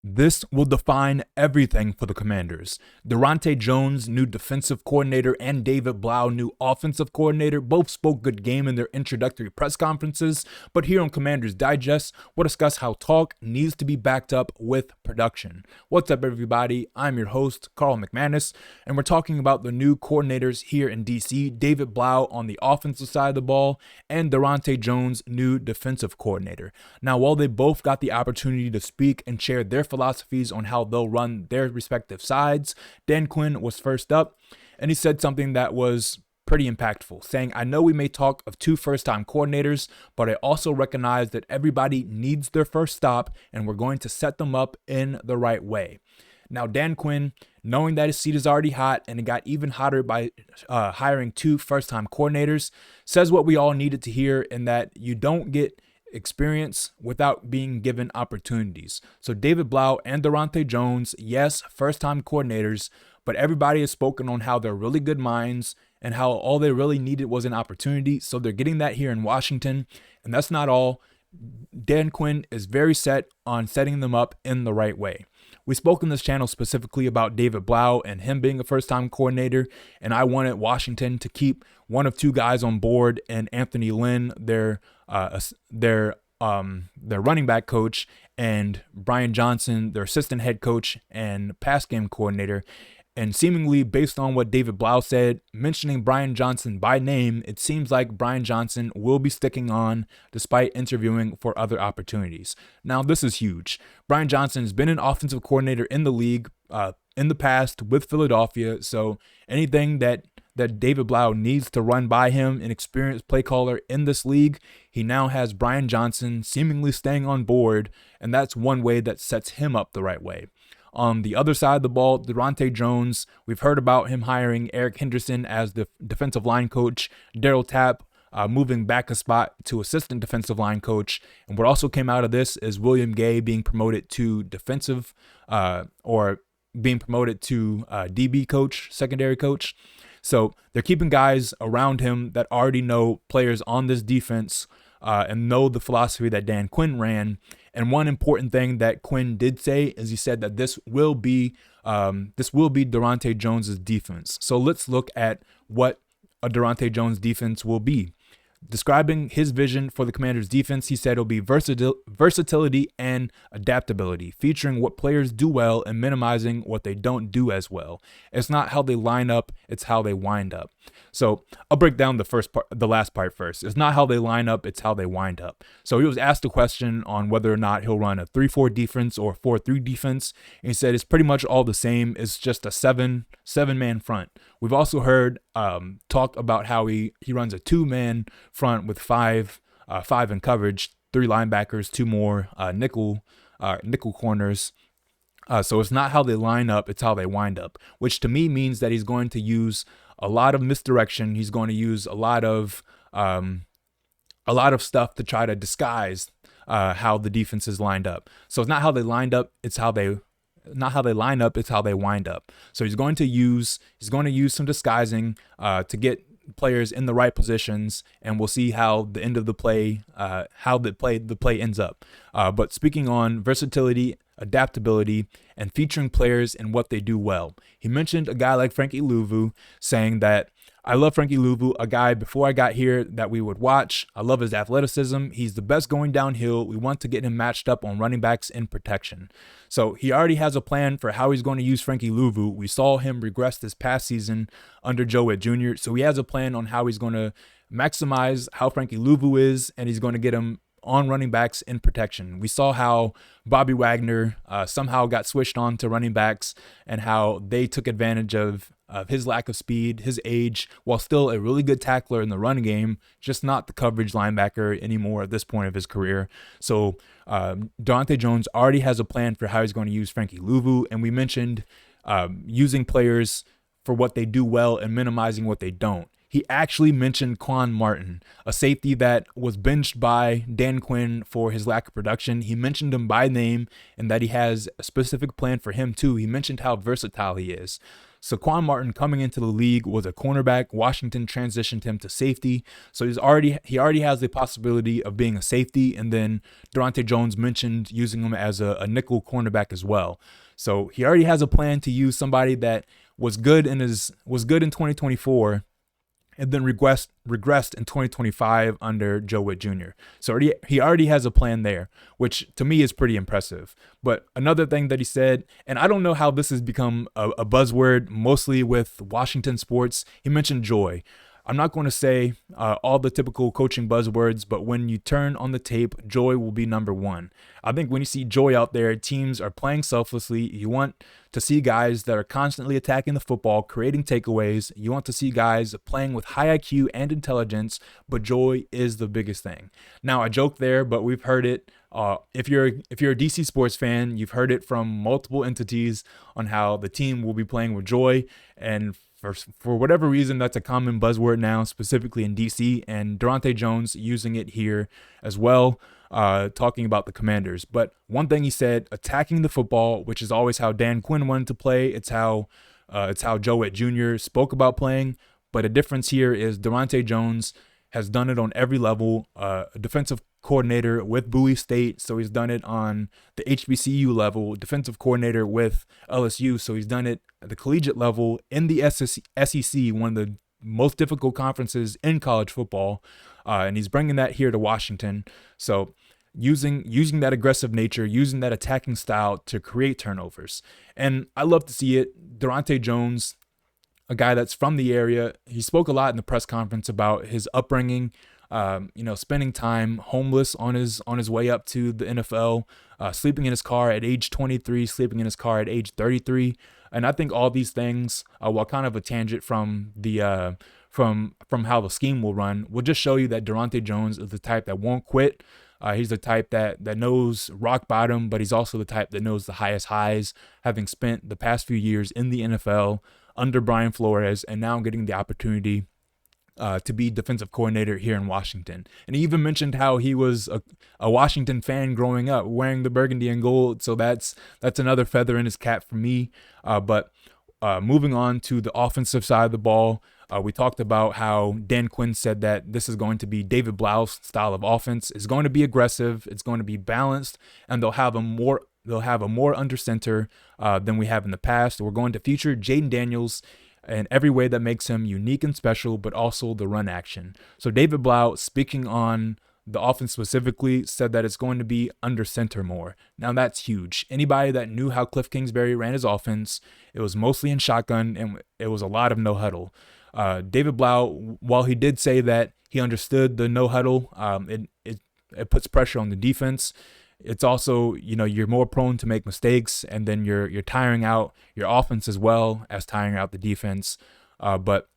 This will define everything for the Commanders. Daronte Jones, new defensive coordinator, and David Blough, new offensive coordinator, both spoke good game in their introductory press conferences, but here on Commanders Digest, we'll discuss how talk needs to be backed up with production. What's up, everybody? I'm your host, Carl McManus, and we're talking about the new coordinators here in DC, David Blough on the offensive side of the ball, and Daronte Jones, new defensive coordinator. Now, while they both got the opportunity to speak and share their philosophies on how they'll run their respective sides, Dan Quinn was first up, and he said something that was pretty impactful, saying, "I know we may talk of two first-time coordinators, but I also recognize that everybody needs their first stop, and we're going to set them up in the right way." Now, Dan Quinn, knowing that his seat is already hot and it got even hotter by hiring two first-time coordinators, says what we all needed to hear, in that you don't get experience without being given opportunities. So David Blough and Daronte Jones, yes, first-time coordinators, but everybody has spoken on how they're really good minds and how all they really needed was an opportunity. So they're getting that here in Washington, and that's not all. Dan Quinn is very set on setting them up in the right way. We spoke on this channel specifically about David Blough and him being a first-time coordinator, and I wanted Washington to keep one of two guys on board, and Anthony Lynn, their running back coach, and Brian Johnson, their assistant head coach and pass game coordinator. And seemingly, based on what David Blough said, mentioning Brian Johnson by name, it seems like Brian Johnson will be sticking on despite interviewing for other opportunities. Now, this is huge. Brian Johnson has been an offensive coordinator in the league in the past with Philadelphia, so anything that David Blough needs to run by him, an experienced play caller in this league, he now has Brian Johnson seemingly staying on board, and that's one way that sets him up the right way. On the other side of the ball, Daronte Jones, we've heard about him hiring Eric Henderson as the defensive line coach, Daryl Tapp moving back a spot to assistant defensive line coach. And what also came out of this is William Gay being promoted to defensive DB coach, secondary coach. So they're keeping guys around him that already know players on this defense and know the philosophy that Dan Quinn ran. And one important thing that Quinn did say is he said that this will be Daronte Jones's defense. So let's look at what a Daronte Jones defense will be. Describing his vision for the Commanders' defense, he said it'll be versatility and adaptability, featuring what players do well and minimizing what they don't do as well. It's not how they line up, it's how they wind up. So I'll break down the last part first. It's not how they line up, it's how they wind up. So he was asked a question on whether or not he'll run a 3-4 defense or 4-3 defense, and he said it's pretty much all the same. It's just a seven-man front. We've also heard talk about how he runs a 2-man front with five in coverage, 3 linebackers, 2 more nickel corners. So it's not how they line up, it's how they wind up, which to me means that he's going to use a lot of misdirection. He's going to use a lot of stuff to try to disguise how the defense is lined up. So it's not how they lined up, it's how they wind up. So he's going to use some disguising to get players in the right positions, and we'll see how the end of the play ends up. But speaking on versatility, adaptability, and featuring players in what they do well, he mentioned a guy like Frankie Louvu, saying that, "I love Frankie Louvu, a guy before I got here that we would watch. I love his athleticism. He's the best going downhill. We want to get him matched up on running backs in protection." So he already has a plan for how he's going to use Frankie Louvu. We saw him regress this past season under Joe Witt Jr. So he has a plan on how he's going to maximize how Frankie Louvu is, and he's going to get him on running backs in protection. We saw how Bobby Wagner somehow got switched on to running backs, and how they took advantage of his lack of speed, his age, while still a really good tackler in the running game, just not the coverage linebacker anymore at this point of his career. So Daronte Jones already has a plan for how he's going to use Frankie Louvu, and we mentioned using players for what they do well and minimizing what they don't. He actually mentioned Quan Martin, a safety that was benched by Dan Quinn for his lack of production. He mentioned him by name and that he has a specific plan for him too. He mentioned how versatile he is. Saquon Martin coming into the league was a cornerback. Washington transitioned him to safety. So he already has the possibility of being a safety. And then Daronte Jones mentioned using him as a nickel cornerback as well. So he already has a plan to use somebody that was good in 2024 and then regressed in 2025 under Joe Witt Jr. So he already has a plan there, which to me is pretty impressive. But another thing that he said, and I don't know how this has become a buzzword, mostly with Washington sports, he mentioned joy. I'm not going to say all the typical coaching buzzwords, but when you turn on the tape, joy will be number one. I think when you see joy out there, teams are playing selflessly. You want to see guys that are constantly attacking the football, creating takeaways. You want to see guys playing with high IQ and intelligence, but joy is the biggest thing. Now, I joke there, but we've heard it. If you're a DC sports fan, you've heard it from multiple entities on how the team will be playing with joy, and for whatever reason, that's a common buzzword now, specifically in DC, and Daronte Jones using it here as well, talking about the Commanders. But one thing he said, attacking the football, which is always how Dan Quinn wanted to play. It's how Joe Witt Jr. spoke about playing. But a difference here is Daronte Jones has done it on every level. A defensive coordinator with Bowie State, so he's done it on the HBCU level. Defensive coordinator with LSU, so he's done it at the collegiate level in the SEC, one of the most difficult conferences in college football, and he's bringing that here to Washington. So using that aggressive nature, using that attacking style to create turnovers, and I love to see it. Daronte Jones, a guy that's from the area, he spoke a lot in the press conference about his upbringing. Spending time homeless on his way up to the NFL, sleeping in his car at age 23, sleeping in his car at age 33, and I think all these things, while kind of a tangent from the from how the scheme will run, will just show you that Daronte Jones is the type that won't quit. He's the type that knows rock bottom, but he's also the type that knows the highest highs, having spent the past few years in the NFL under Brian Flores and now getting the opportunity to be defensive coordinator here in Washington. And he even mentioned how he was a Washington fan growing up, wearing the burgundy and gold. So that's another feather in his cap for me. But moving on to the offensive side of the ball, we talked about how Dan Quinn said that this is going to be David Blough's style of offense. It's going to be aggressive. It's going to be balanced, and they'll have a more under center than we have in the past. We're going to feature Jayden Daniels in every way that makes him unique and special, but also the run action. So David Blough, speaking on the offense specifically, said that it's going to be under center more. Now that's huge. Anybody that knew how Cliff Kingsbury ran his offense, it was mostly in shotgun and it was a lot of no huddle. David Blough, while he did say that he understood the no huddle, it puts pressure on the defense. It's also, you're more prone to make mistakes, and then you're tiring out your offense as well as tiring out the defense. But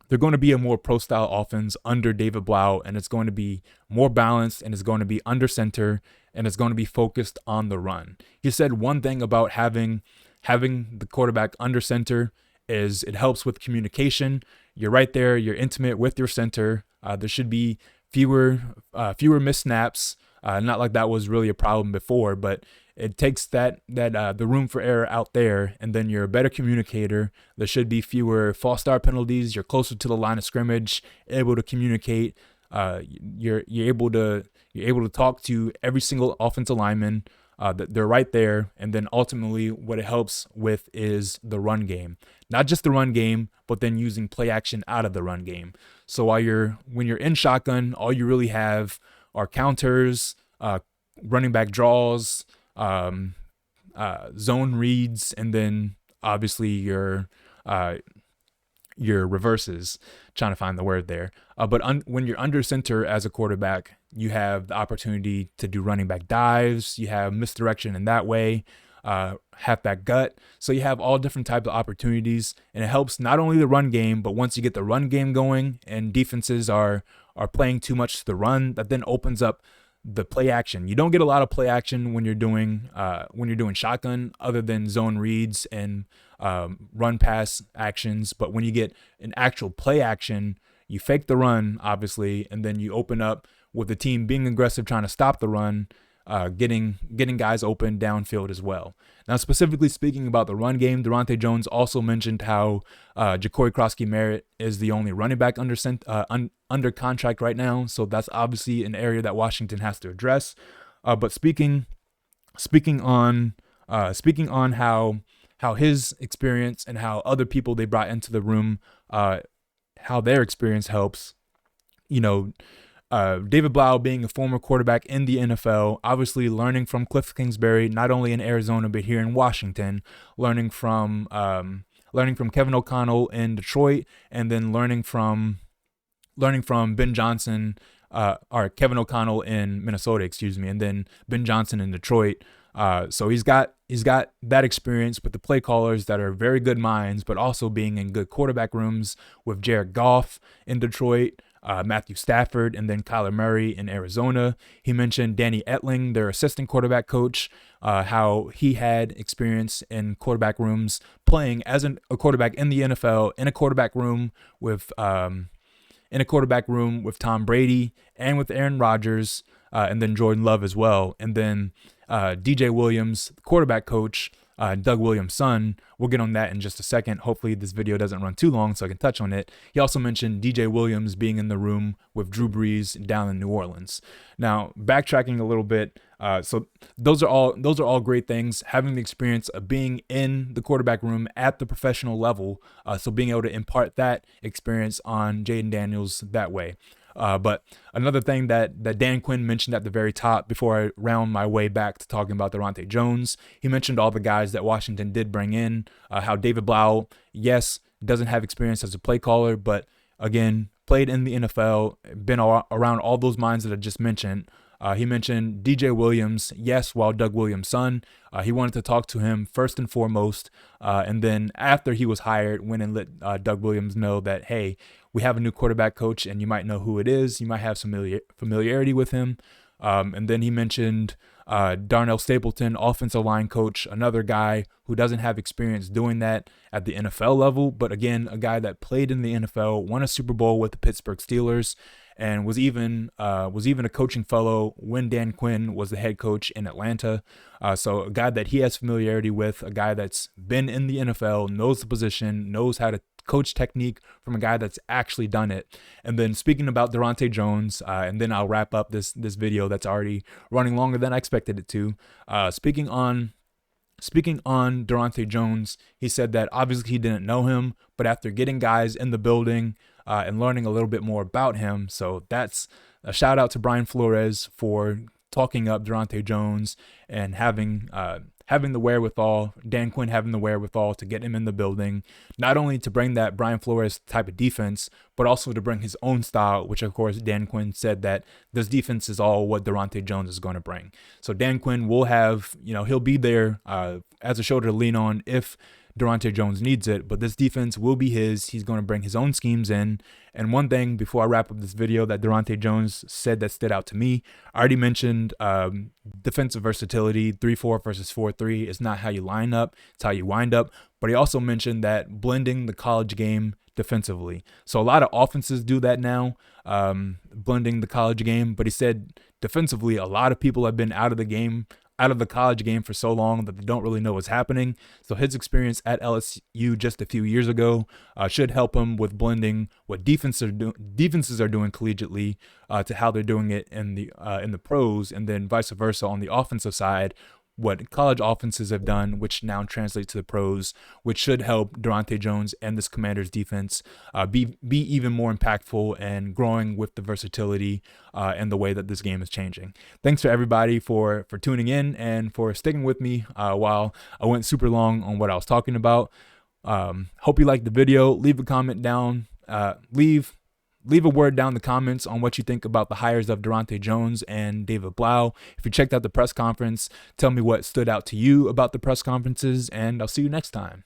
they're going to be a more pro-style offense under David Blough, and it's going to be more balanced, and it's going to be under center, and it's going to be focused on the run. He said one thing about having the quarterback under center is it helps with communication. You're right there. You're intimate with your center. There should be fewer missed snaps. Not like that was really a problem before, but it takes the room for error out there, and then you're a better communicator. There should be fewer false start penalties. You're closer to the line of scrimmage, able to communicate. You're able to talk to every single offensive lineman. That they're right there, and then ultimately what it helps with is the run game. Not just the run game, but then using play action out of the run game. So when you're in shotgun, all you really have are counters, running back draws, zone reads, and then obviously your reverses. Trying to find the word there. But when you're under center as a quarterback, you have the opportunity to do running back dives. You have misdirection in that way, halfback gut. So you have all different types of opportunities, and it helps not only the run game, but once you get the run game going and defenses are playing too much to the run, that then opens up the play action. You don't get a lot of play action when you're doing shotgun, other than zone reads and run pass actions. But when you get an actual play action, you fake the run, obviously, and then you open up with the team being aggressive, trying to stop the run. getting guys open downfield as well. Now, specifically speaking about the run game, Daronte Jones also mentioned how Ja'Cory Krosky-Merritt is the only running back under contract right now, so that's obviously an area that Washington has to address. But speaking on how his experience and how other people they brought into the room, how their experience helps, David Blough being a former quarterback in the NFL, obviously learning from Cliff Kingsbury, not only in Arizona but here in Washington, learning from Kevin O'Connell in Detroit, and then learning from Ben Johnson, or Kevin O'Connell in Minnesota, and then Ben Johnson in Detroit. So he's got that experience with the play callers that are very good minds, but also being in good quarterback rooms with Jared Goff in Detroit, Matthew Stafford, and then Kyler Murray in Arizona. He mentioned Danny Etling, their assistant quarterback coach, how he had experience in quarterback rooms, playing as a quarterback in the NFL, in a quarterback room with Tom Brady and with Aaron Rodgers, and then Jordan Love as well. And then DJ Williams, quarterback coach, Doug Williams' son. We'll get on that in just a second. Hopefully this video doesn't run too long so I can touch on it. He also mentioned DJ Williams being in the room with Drew Brees down in New Orleans. Now, backtracking a little bit, so those are all great things. Having the experience of being in the quarterback room at the professional level, so being able to impart that experience on Jayden Daniels that way. But another thing that Dan Quinn mentioned at the very top before I round my way back to talking about Daronte Jones, he mentioned all the guys that Washington did bring in, how David Blough, yes, doesn't have experience as a play caller, but again, played in the NFL, been around all those minds that I just mentioned. He mentioned DJ Williams, yes, while Doug Williams' son. He wanted to talk to him first and foremost, and then after he was hired, went and let Doug Williams know that, hey, we have a new quarterback coach, and you might know who it is. You might have some familiarity with him. And then he mentioned Darnell Stapleton, offensive line coach, another guy who doesn't have experience doing that at the NFL level, but again, a guy that played in the NFL, won a Super Bowl with the Pittsburgh Steelers, and was even a coaching fellow when Dan Quinn was the head coach in Atlanta. So a guy that he has familiarity with, a guy that's been in the NFL, knows the position, knows how to coach technique from a guy that's actually done it. And then speaking about Daronte Jones, and then I'll wrap up this video that's already running longer than I expected it to. Speaking on Daronte Jones, he said that obviously he didn't know him, but after getting guys in the building and learning a little bit more about him, so that's a shout out to Brian Flores for talking up Daronte Jones and having the wherewithal, Dan Quinn having the wherewithal to get him in the building, not only to bring that Brian Flores type of defense, but also to bring his own style, which of course Dan Quinn said that this defense is all what Daronte Jones is going to bring. So Dan Quinn will have, he'll be there as a shoulder to lean on if Daronte Jones needs it, but this defense will be his. He's going to bring his own schemes in. And one thing before I wrap up this video that Daronte Jones said that stood out to me, I already mentioned defensive versatility, 3-4 versus 4-3 is not how you line up, it's how you wind up. But he also mentioned that blending the college game defensively. So a lot of offenses do that now, blending the college game. But he said defensively, a lot of people have been out of the college game for so long that they don't really know what's happening. So his experience at LSU just a few years ago should help him with blending what defenses are doing collegiately to how they're doing it in the pros, and then vice versa on the offensive side, what college offenses have done, which now translates to the pros, which should help Daronte Jones and this Commanders defense be even more impactful and growing with the versatility and the way that this game is changing. Thanks for everybody for tuning in and for sticking with me while I went super long on what I was talking about. Hope you liked the video. Leave a comment down. Leave a word down in the comments on what you think about the hires of Daronte Jones and David Blough. If you checked out the press conference, tell me what stood out to you about the press conferences, and I'll see you next time.